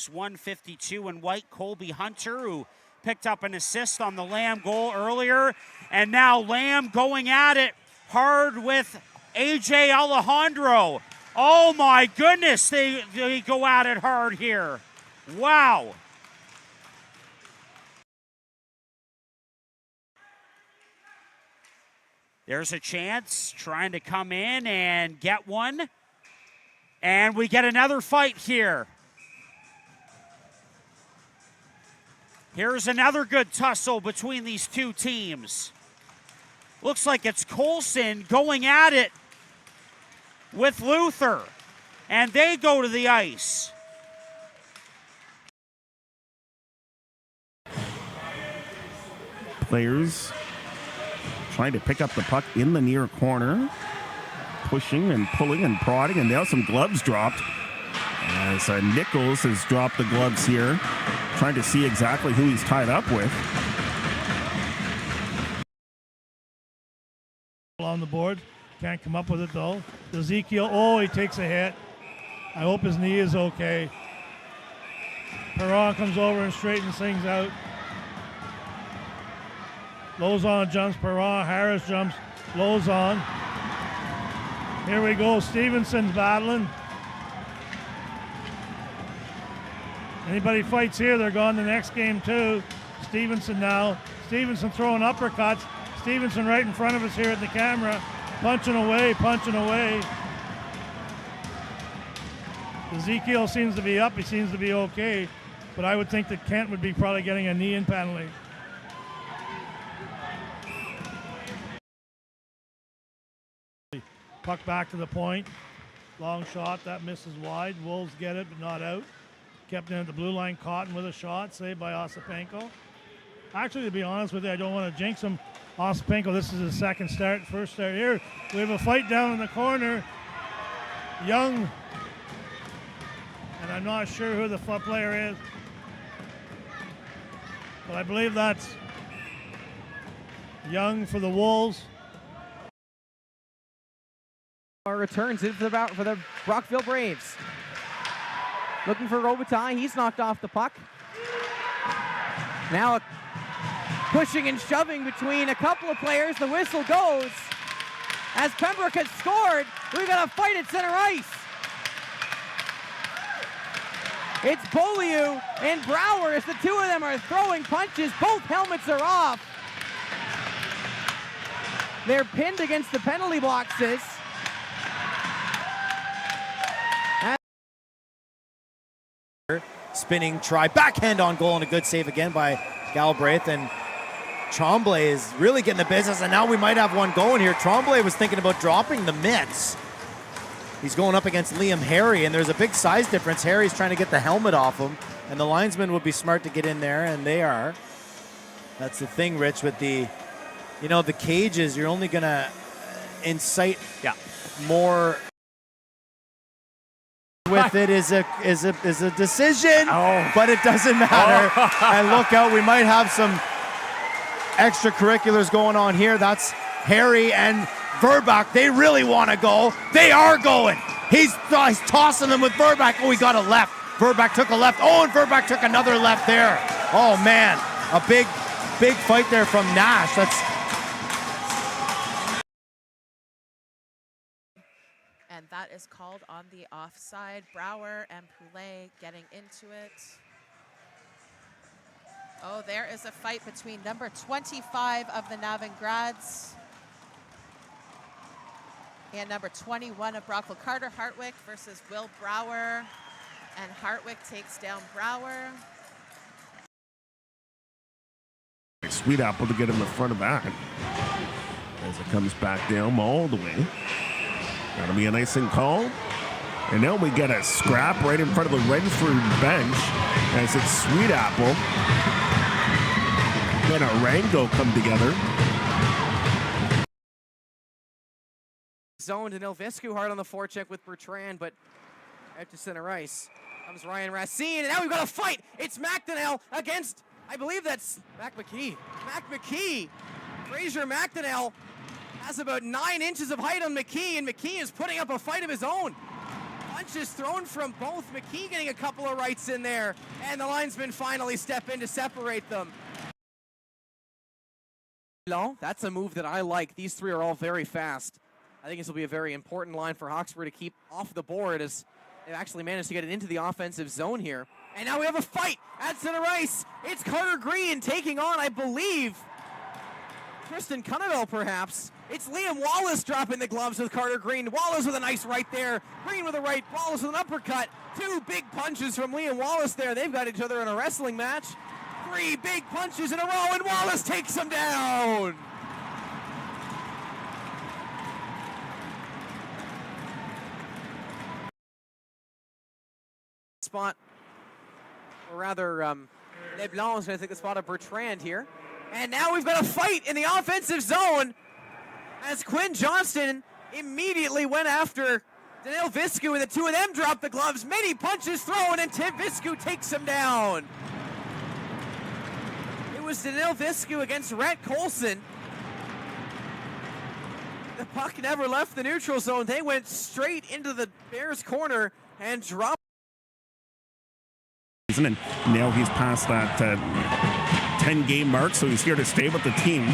152 in white, Colby Hunter, who picked up an assist on the Lamb goal earlier. And now Lamb going at it hard with AJ Alejandro. Oh my goodness, they go at it hard here. Wow. There's a chance, trying to come in and get one. And we get another fight here. Here's another good tussle between these two teams. Looks like it's Colson going at it with Luther. And they go to the ice. Players trying to pick up the puck in the near corner. Pushing and pulling and prodding, and now some gloves dropped. As Nichols has dropped the gloves here, trying to see exactly who he's tied up with. On the board, can't come up with it though. Cchl, oh, he takes a hit. I hope his knee is okay. Perron comes over and straightens things out. Lozon jumps, Perron, Harris jumps, Lozon. Here we go, Stevenson's battling. Anybody fights here, they're gone the next game too. Stevenson now. Stevenson throwing uppercuts. Stevenson right in front of us here at the camera. Punching away, punching away. Cchl seems to be up, he seems to be okay. But I would think that Kent would be probably getting a knee-in penalty. Puck back to the point. Long shot, that misses wide. Wolves get it, but not out. Kept in at the blue line, Cotton with a shot, saved by Osipenko. Actually, to be honest with you, I don't want to jinx him. Osipenko, this is his second start, first start here. We have a fight down in the corner. Young, and I'm not sure who the player is, but I believe that's Young for the Wolves. Returns it for the Brockville Braves. Looking for Robitaille. He's knocked off the puck. Now pushing and shoving between a couple of players. The whistle goes. As Pembroke has scored, we've got a fight at center ice. It's Beaulieu and Brower as the two of them are throwing punches. Both helmets are off. They're pinned against the penalty boxes. Spinning try, backhand on goal, and a good save again by Galbraith. And Tremblay is really getting the business, and now we might have one going here. Tremblay was thinking about dropping the mitts. He's going up against Liam Harry, and there's a big size difference. Harry's trying to get the helmet off him, and the linesman would be smart to get in there, and they are. That's the thing, Rich, with the, you know, the cages, you're only going to incite more with it is a decision, but it doesn't matter. And look out, we might have some extracurriculars going on here. That's Harry and Verback. They really want to go. They are going. He's tossing them with Verback. Oh, he got a left. Verback took a left. Oh, and Verback took another left there. Oh man, a big fight there from Nash. And that is called on the offside. Brower and Poulet getting into it. Oh, there is a fight between number 25 of the Navengrads and number 21 of Brockville, Carter Hartwick versus Will Brower. And Hartwick takes down Brower. Sweet Apple to get in the front of that. As it comes back down all the way. That'll be a nice and call. And now we get a scrap right in front of the Redford bench as it's Sweet Apple and Arango come together. Zone to Nilviscu, hard on the forecheck with Bertrand, but out to center ice comes Ryan Racine, and now we've got a fight. It's McDonnell against, I believe that's Mac McKee. Mac McKee. Fraser McDonnell has about 9 inches of height on McKee, and McKee is putting up a fight of his own. Punches thrown from both. McKee getting a couple of rights in there, and the linesmen finally step in to separate them. That's a move that I like. These three are all very fast. I think this will be a very important line for Hawkesbury to keep off the board as they actually managed to get it into the offensive zone here. And now we have a fight at center ice. It's Carter Green taking on, I believe, Kristen Cunnaville perhaps. It's Liam Wallace dropping the gloves with Carter Green. Wallace with a nice right there. Green with a right, Wallace with an uppercut. Two big punches from Liam Wallace there. They've got each other in a wrestling match. Three big punches in a row, and Wallace takes him down. Spot, or rather, Leblanc is going to take the spot of Bertrand here. And now we've got a fight in the offensive zone as Quinn Johnston immediately went after Daniel Viscu, and the two of them drop the gloves. Many punches thrown, and Tim Viscu takes him down. It was Daniel Viscu against Rhett Colson. The puck never left the neutral zone. They went straight into the Bears' corner and dropped. And now he's past that 10-game mark, so he's here to stay with the team.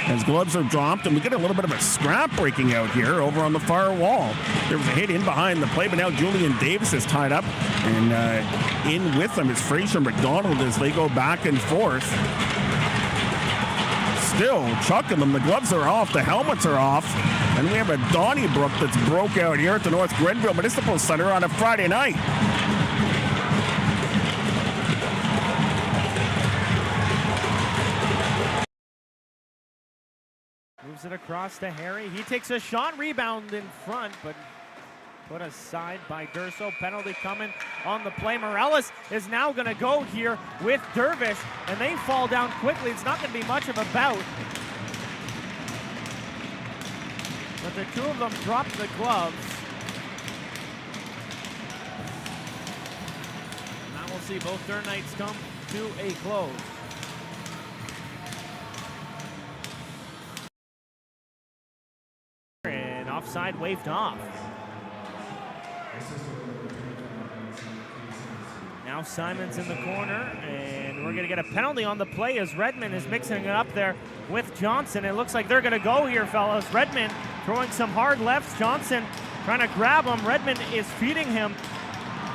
As gloves are dropped, and we get a little bit of a scrap breaking out here over on the far wall. There was a hit in behind the play, but now Julian Davis is tied up, and in with them is Fraser McDonald as they go back and forth. Still chucking them. The gloves are off, the helmets are off, and we have a Donnybrook that's broke out here at the North Grenville Municipal Center on a Friday night. Moves it across to Harry. He takes a shot, rebound in front, but put aside by Durso. Penalty coming on the play. Morales is now going to go here with Dervish, and they fall down quickly. It's not going to be much of a bout. But the two of them drop the gloves. Now we'll see both their nights come to a close. And offside waved off. Now Simon's in the corner, and we're going to get a penalty on the play as Redmond is mixing it up there with Johnson. It looks like they're going to go here, fellas. Redmond throwing some hard lefts. Johnson trying to grab him. Redmond is feeding him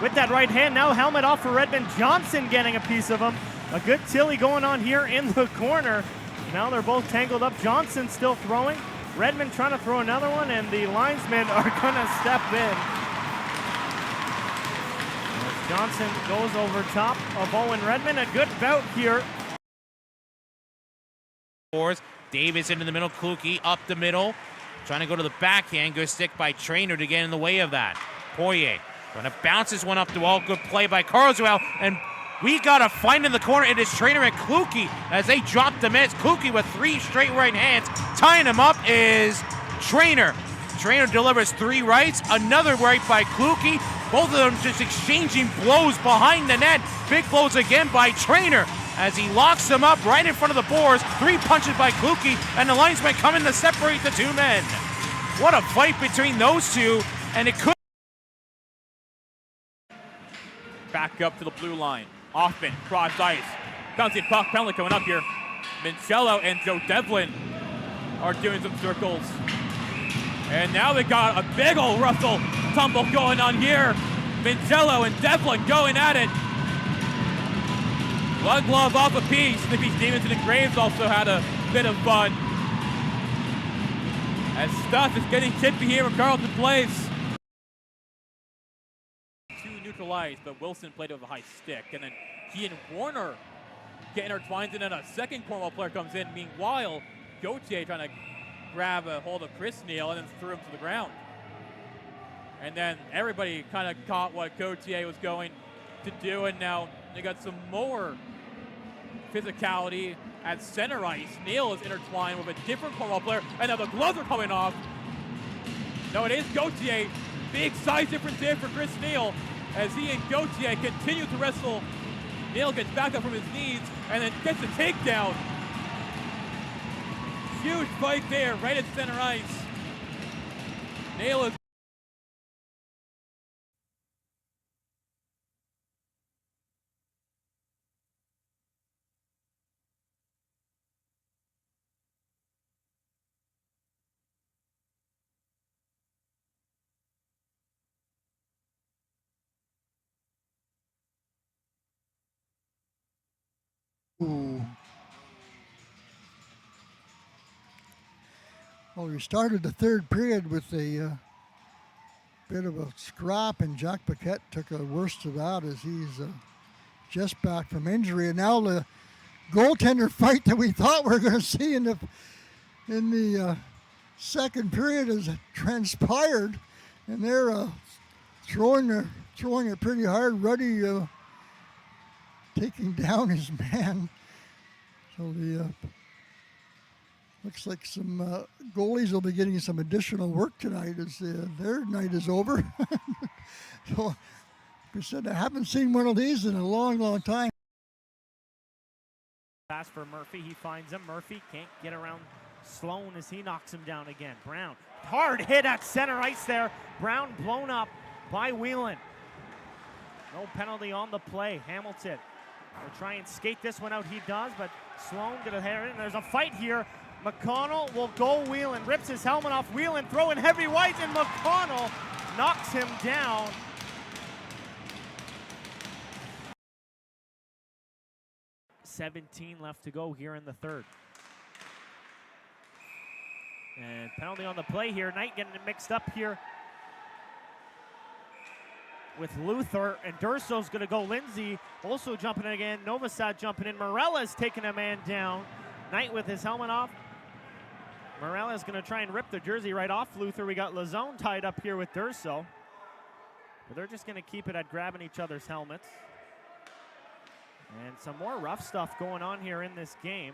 with that right hand. Now helmet off for Redmond. Johnson getting a piece of him. A good tilly going on here in the corner. Now they're both tangled up. Johnson still throwing. Redmond trying to throw another one, and the linesmen are going to step in. As Johnson goes over top of Owen Redmond. A good bout here. Davis into the middle, Kluge up the middle. Trying to go to the backhand, good stick by Traynor to get in the way of that. Poirier trying to bounce this one up the wall. Good play by Carswell, and we got a find in the corner. It is Traynor and Kluge as they drop the miss. Kluge with three straight right hands. Tying him up is Traynor. Traynor delivers three rights. Another right by Kluge. Both of them just exchanging blows behind the net. Big blows again by Traynor as he locks them up right in front of the boards. Three punches by Kluge, and the linesmen come in to separate the two men. What a fight between those two, and it could. Back up to the blue line. Hoffman, cross ice. Bouncing puck, penalty coming up here. Mincello and Joe Devlin are doing some circles. And now they got a big old Russell tumble going on here. Mincello and Devlin going at it. One glove off a piece. Nicky Stevenson and Graves also had a bit of fun. As stuff is getting tippy here in Carleton Place. Neutralized, but Wilson played it with a high stick, and then he and Warner get intertwined, and then a second Cornwall player comes in. Meanwhile, Gauthier trying to grab a hold of Chris Neal and then threw him to the ground. And then everybody kind of caught what Gauthier was going to do, and now they got some more physicality at center ice. Neal is intertwined with a different Cornwall player, and now the gloves are coming off. No, it is Gauthier. Big size difference there for Chris Neal. As he and Gauthier continue to wrestle. Neal gets back up from his knees and then gets a takedown. Huge fight there, right at center ice. Neal is Ooh. Well, we started the third period with a bit of a scrap, and Jack Paquette took the worst of that as he's just back from injury. And now the goaltender fight that we thought we were going to see in the second period has transpired, and they're throwing it pretty hard. Ruddy taking down his man. So the looks like some goalies will be getting some additional work tonight as their night is over. So, like I said, I haven't seen one of these in a long, long time. Pass for Murphy. He finds him. Murphy can't get around Sloan as he knocks him down again. Brown, hard hit at center ice there. Brown blown up by Whelan. No penalty on the play. Hamilton will try and skate this one out. He does, but Sloan gonna hit it, and there's a fight here. McConnell will go Whelan, rips his helmet off. Whelan throwing heavy white, and McConnell knocks him down. .17 left to go here in the third. And penalty on the play here. Knight getting it mixed up here with Luther, and Durso's going to go. Lindsay also jumping in again. Novosad jumping in. Morella's taking a man down. Knight with his helmet off. Morella's going to try and rip the jersey right off Luther. We got Lazone tied up here with Durso. But they're just going to keep it at grabbing each other's helmets. And some more rough stuff going on here in this game.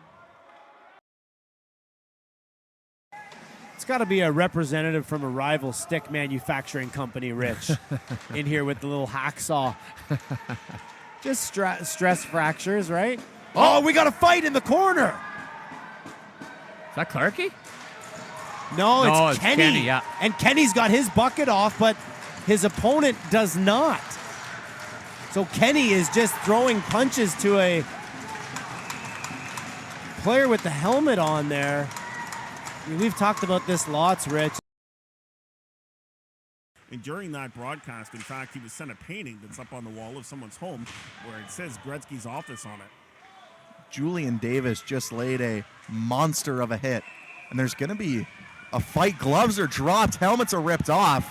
It's got to be a representative from a rival stick manufacturing company, Rich, in here with the little hacksaw. Just stress fractures, right? Oh, we got a fight in the corner. Is that Clarkie? No, it's Kenny. Kenny, yeah. And Kenny's got his bucket off, but his opponent does not. So Kenny is just throwing punches to a player with the helmet on there. I mean, we've talked about this lots, Rich. And during that broadcast, in fact, he was sent a painting that's up on the wall of someone's home where it says Gretzky's office on it. Julian Davis just laid a monster of a hit. And there's going to be a fight. Gloves are dropped. Helmets are ripped off.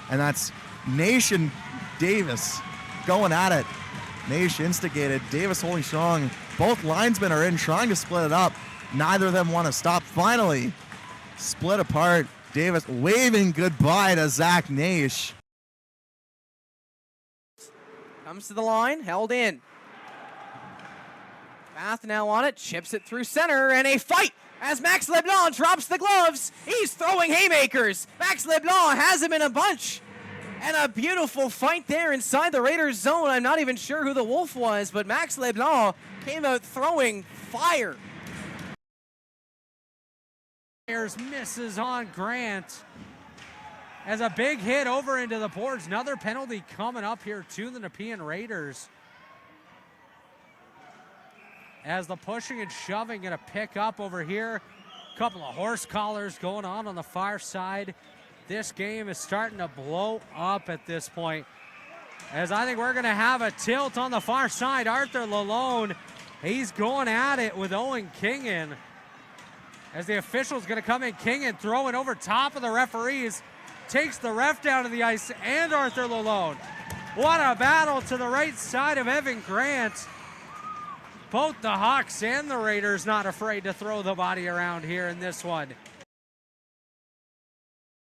And that's Nation Davis going at it. Nation instigated. Davis holding strong. Both linesmen are in trying to split it up. Neither of them want to stop. Finally, split apart. Davis waving goodbye to Zach Naish. Comes to the line, held in. Bath now on it, chips it through center, and a fight as Max Leblanc drops the gloves. He's throwing haymakers. Max Leblanc has him in a bunch. And a beautiful fight there inside the Raiders zone. I'm not even sure who the Wolf was, but Max Leblanc came out throwing fire. Misses on Grant as a big hit over into the boards. Another penalty coming up here to the Nepean Raiders. As the pushing and shoving going to pick up over here. A couple of horse collars going on the far side. This game is starting to blow up at this point. As I think we're going to have a tilt on the far side. Arthur Lalone, he's going at it with Owen Kingan. As the official's going to come in, Kingan throwing over top of the referees. Takes the ref down to the ice and Arthur Lalone. What a battle to the right side of Evan Grant. Both the Hawks and the Raiders not afraid to throw the body around here in this one.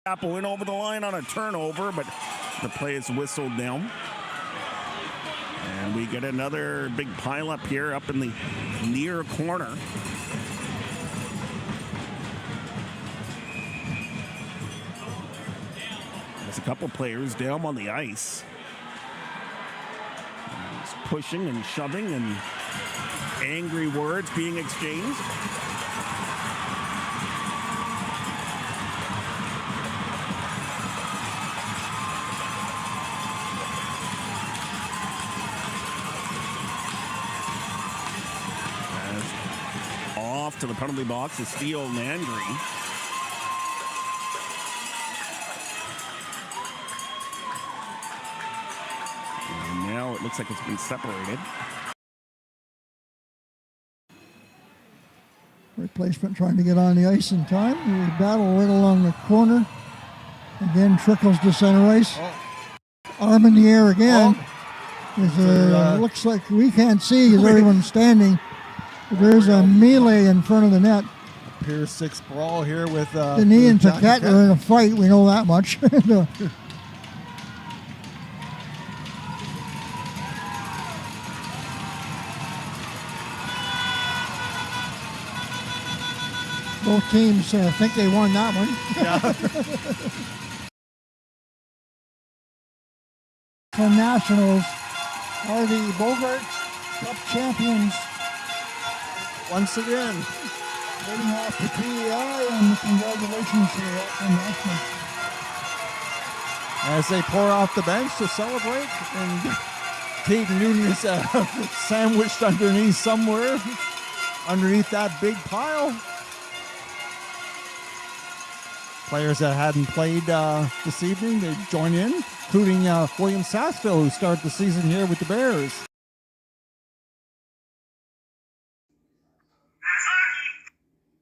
Apple went over the line on a turnover, but the play is whistled down. And we get another big pile up here up in the near corner. There's a couple players down on the ice. It's pushing and shoving and angry words being exchanged. Off to the penalty box is Theo Landry. And now it looks like it's been separated. Displacement trying to get on the ice in time. We battle right along the corner. Again, trickles to center ice. Arm in the air again. Looks like we can't see because everyone's standing. There's a melee in front of the net. Pier 6 brawl here with Denis and Paquette are in a fight. We know that much. Both teams think they won that one. The Nationals are the Bogart Cup champions. Once again. Getting off the PEI, and congratulations to the Nationals. As they pour off the bench to celebrate, and Kate Newton is sandwiched underneath somewhere, underneath that big pile. Players that hadn't played this evening, they join in, including William Sassville, who started the season here with the Bears.